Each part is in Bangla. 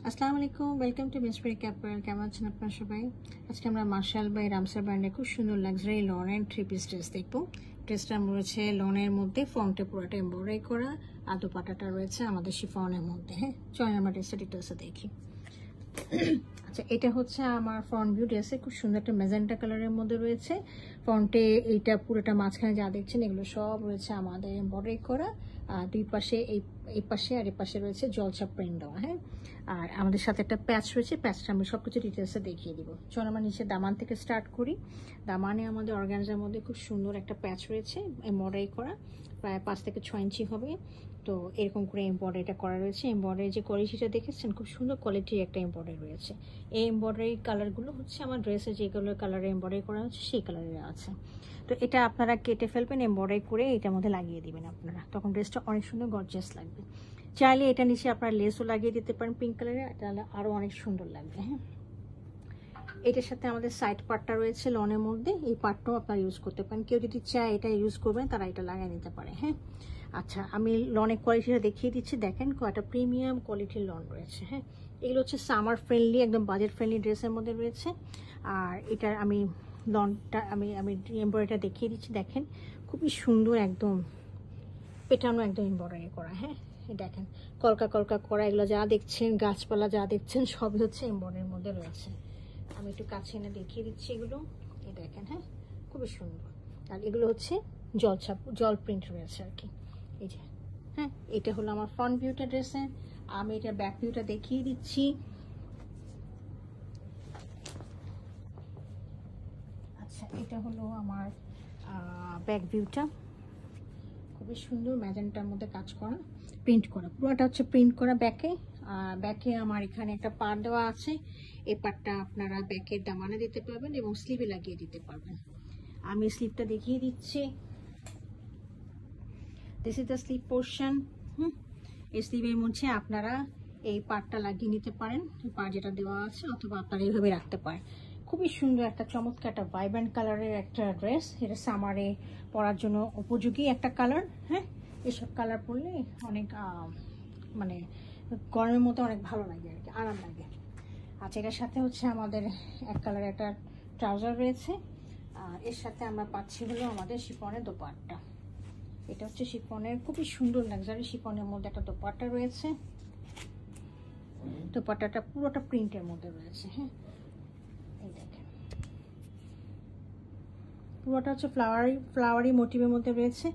আসসালামু আলাইকুম, ওয়েলকাম টু মিসপ্রি ক্যাপেল। কেমন আছেন আপনারা সবাই? আজকে আমরা মার্শাল বাই রামসার ব্র্যান্ডের খুব সুন্দর লাক্সারি লনের 3 পিস ড্রেস দেখবো। ড্রেসটা রয়েছে লনের মধ্যে, ফ্রন্টে পুরোটা এমব্রয়ডারি করা, আর দোপাট্টাটা রয়েছে আমাদের শিফনের মধ্যে। হ্যাঁ, চলেন আমরা ড্রেসটা ডিটেলসে দেখি। আচ্ছা, এটা হচ্ছে আমার ফ্রন্ট ভিউ ড্রেসে, খুব সুন্দর একটা ম্যাজেন্টা কালারের মধ্যে রয়েছে। ফ্রন্টে এইটা পুরোটা মাঝখানে যা দেখছেন এগুলো সব রয়েছে আমাদের এমব্রয়ডারি করা, আর দুই পাশে এই পাশে আর এই পাশে রয়েছে জলছাপ প্রিন্ট দেওয়া। হ্যাঁ, আর আমাদের সাথে একটা প্যাচ রয়েছে, প্যাচটা আমি সব কিছু ডিটেলসে দেখিয়ে দিব। চলো আমরা নিচে দামান থেকে স্টার্ট করি। দামানে আমাদের অর্গানজার মধ্যে খুব সুন্দর একটা প্যাচ রয়েছে এমব্রয়ডারি করা, প্রায় 5 থেকে 6 ইঞ্চি হবে। তো এরকম করে এমব্রয়ডারিটা করা রয়েছে। এমব্রয়ডারি যে কোয়ালিটিটা দেখেছেন, খুব সুন্দর কোয়ালিটির একটা এমব্রয়ডারি রয়েছে। এই এমব্রয়ডারি কালারগুলো হচ্ছে আমার ড্রেসে যেগুলো কালারে এমব্রয়ডারি করা হচ্ছে সেই কালারের আছে। তো এটা আপনারা কেটে ফেলবেন, এমব্রয়ডারি করে এটার মধ্যে লাগিয়ে দিবেন আপনারা, তখন ড্রেসটা অনেক সুন্দর গর্জিয়াস লাগবে। চাইলে এটা নিচে আপনারা লেসও লাগিয়ে দিতে পারেন পিঙ্ক কালারের, তাহলে আরও অনেক সুন্দর লাগবে। হ্যাঁ, এটার সাথে আমাদের সাইড পার্টটা রয়েছে লনের মধ্যে, এই পার্টটাও আপনারা ইউজ করতে পারেন। কেউ যদি চায় এটা ইউজ করবেন, তারা এটা লাগিয়ে নিতে পারে। হ্যাঁ, আচ্ছা, আমি লনের কোয়ালিটিটা দেখিয়ে দিচ্ছি। দেখেন কয়টা প্রিমিয়াম কোয়ালিটির লন রয়েছে। হ্যাঁ, এগুলো হচ্ছে সামার ফ্রেন্ডলি, একদম বাজেট ফ্রেন্ডলি ড্রেসের মধ্যে রয়েছে। আর এটার আমি লনটা আমি এমব্রয়ডারিটা দেখিয়ে দিচ্ছি। দেখেন খুবই সুন্দর, একদম পেটানো একদম এমব্রয়ডারি করা। হ্যাঁ, দেখেন কলকা কলকা করা, এগুলো যা দেখছেন, গাছপালা যা দেখছেন সবই হচ্ছে এমব্রয়ডারির মধ্যে রয়েছে। আমি একটু কাছে এনে দেখিয়ে দিচ্ছি এগুলো। এই দেখেন, হ্যাঁ, খুবই সুন্দর। আর এগুলো হচ্ছে জল প্রিন্ট রয়েছে আর কি। এই যে, হ্যাঁ, এটা হলো আমার ফ্রন্ট ভিউটা ড্রেসের। আমি এটা ব্যাক ভিউটা দেখিয়ে দিচ্ছি। আচ্ছা, এটা হলো আমার ব্যাক ভিউটা, খুবই সুন্দর ম্যাজেন্টার মধ্যে কাজ করা, প্রিন্ট করা, পুরোটা হচ্ছে প্রিন্ট করা ব্যাকে। ব্যাকে আমার এখানে একটা পার্ট দেওয়া আছে, এই পার্টটা আপনারা ব্যাকের দামানে দিতে পারবেন এবং স্লিভে লাগিয়ে দিতে পারবেন। আমি স্লিভটা দেখিয়ে দিচ্ছি। This is the sleeve portion. এই স্লিভের মধ্যে আপনারা এই পার্টটা লাগিয়ে নিতে পারেন, এই পার্ট যেটা দেওয়া আছে, অথবা আপনারা এইভাবে রাখতে পারেন। খুবই সুন্দর একটা চমৎকার একটা ভাইব্রেন্ট কালারের একটা ড্রেস। এটা সামারে পরার জন্য উপযোগী একটা কালার। হ্যাঁ, এসব কালার পরলে অনেক মানে গরমের মতো অনেক ভালো লাগে আর কি, আরাম লাগে। আচ্ছা, এটার সাথে হচ্ছে আমাদের এক কালারের একটা ট্রাউজার রয়েছে। আর এর সাথে আমরা পাচ্ছি হলো আমাদের শিফনের দোপাট্টা। এটা হচ্ছে শিফনের, খুবই সুন্দর লাক্সারি শিফনের মধ্যে একটা দোপাট্টা রয়েছে। দোপাট্টাটা পুরোটা প্রিন্টের মধ্যে রয়েছে। হ্যাঁ, এই দেখেন পুরোটা হচ্ছে ফ্লাওয়ারি মোটিভের মধ্যে রয়েছে।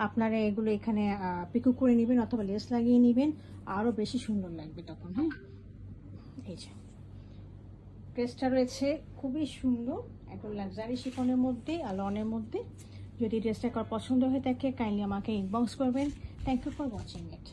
আপনারা এগুলো এখানে পিকো করে নেবেন অথবা লেস লাগিয়ে নেবেন, আরও বেশি সুন্দর লাগবে তখন। হ্যাঁ, এই যে ড্রেসটা রয়েছে খুবই সুন্দর, একদম লাক্সারি শিফনের মধ্যে আর লনের মধ্যে। যদি ড্রেসটা পছন্দ হয়ে থাকে, কাইন্ডলি আমাকে ইনবক্স করবেন। Thank you for watching it.